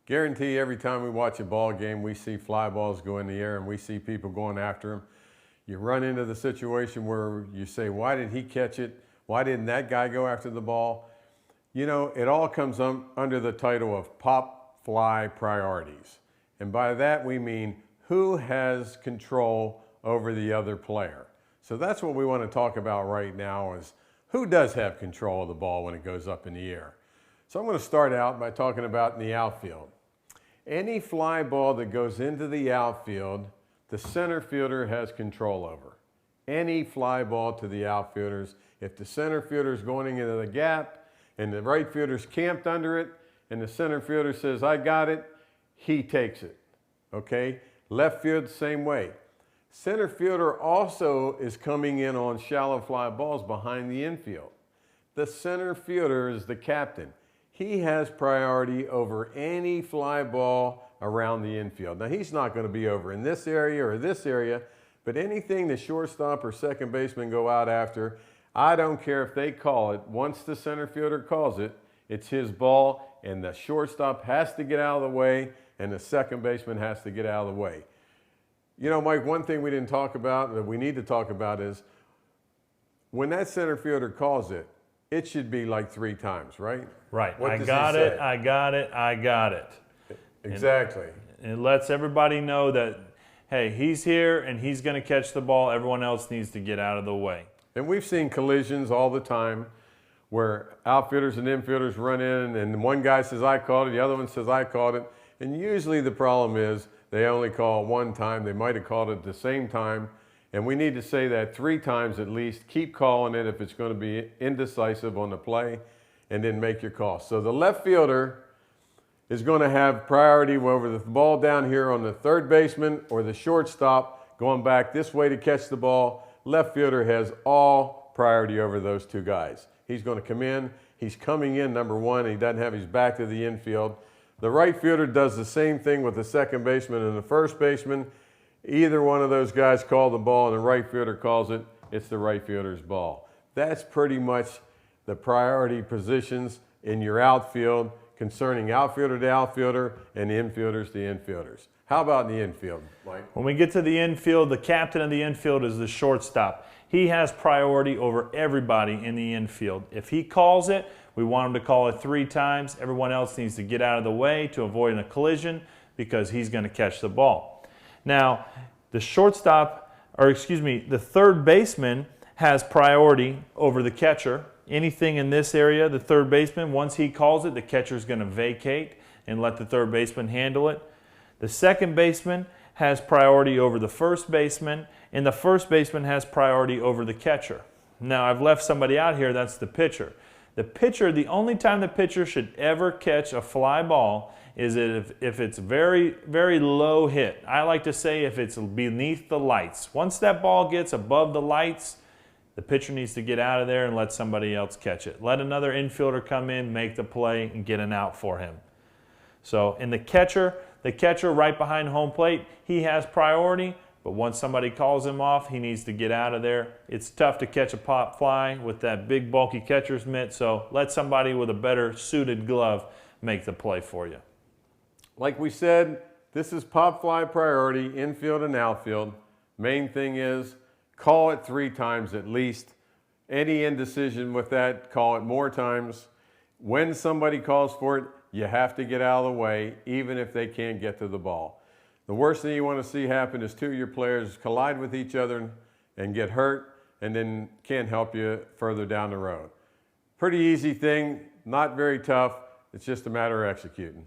Guarantee every time we watch a ball game, we see fly balls go in the air and we see people going after them. You run into the situation where you say, why did he catch it? Why didn't that guy go after the ball? You know, it all comes under the title of pop fly priorities. And by that we mean who has control over the other player. So that's what we want to talk about right now, is who does have control of the ball when it goes up in the air. So I'm going to start out by talking about in the outfield. Any fly ball that goes into the outfield, the center fielder has control over. Any fly ball to the outfielders, if the center fielder is going into the gap and the right fielder's camped under it and the center fielder says, I got it, he takes it, okay? Left field, same way. Center fielder also is coming in on shallow fly balls behind the infield. The center fielder is the captain. He has priority over any fly ball around the infield. Now, he's not going to be over in this area or this area, but anything the shortstop or second baseman go out after, I don't care if they call it. Once the center fielder calls it, it's his ball, and the shortstop has to get out of the way, and the second baseman has to get out of the way. You know, Mike, one thing we didn't talk about that we need to talk about is when that center fielder calls it, it should be like 3 times, right? Right. I got it, I got it, I got it. Exactly. And it lets everybody know that, hey, he's here and he's going to catch the ball. Everyone else needs to get out of the way. And we've seen collisions all the time where outfielders and infielders run in and one guy says, I called it, the other one says, I called it. And usually the problem is they only call it one time. They might have called it at the same time. And we need to say that 3 times at least. Keep calling it if it's going to be indecisive on the play, and then make your call. So the left fielder is going to have priority over the ball down here on the third baseman or the shortstop going back this way to catch the ball. Left fielder has all priority over those 2 guys. He's going to come in. He's coming in, number 1. He doesn't have his back to the infield. The right fielder does the same thing with the second baseman and the first baseman. Either one of those guys call the ball and the right fielder calls it, it's the right fielder's ball. That's pretty much the priority positions in your outfield concerning outfielder to outfielder and infielders to infielders. How about in the infield, Mike? When we get to the infield, the captain of the infield is the shortstop. He has priority over everybody in the infield. If he calls it, we want him to call it 3 times. Everyone else needs to get out of the way to avoid a collision because he's going to catch the ball. Now, the third baseman has priority over the catcher. Anything in this area, the third baseman, once he calls it, the catcher is going to vacate and let the third baseman handle it. The second baseman has priority over the first baseman, and the first baseman has priority over the catcher. Now, I've left somebody out here, that's the pitcher. The pitcher, the only time the pitcher should ever catch a fly ball is if it's very, very low hit. I like to say if it's beneath the lights. Once that ball gets above the lights, the pitcher needs to get out of there and let somebody else catch it. Let another infielder come in, make the play, and get an out for him. So in the catcher right behind home plate, he has priority, but once somebody calls him off, he needs to get out of there. It's tough to catch a pop fly with that big bulky catcher's mitt, so let somebody with a better suited glove make the play for you. Like we said, this is pop fly priority, infield and outfield. Main thing is call it 3 times at least. Any indecision with that, call it more times. When somebody calls for it, you have to get out of the way, even if they can't get to the ball. The worst thing you want to see happen is 2 of your players collide with each other and get hurt, and then can't help you further down the road. Pretty easy thing, not very tough. It's just a matter of executing.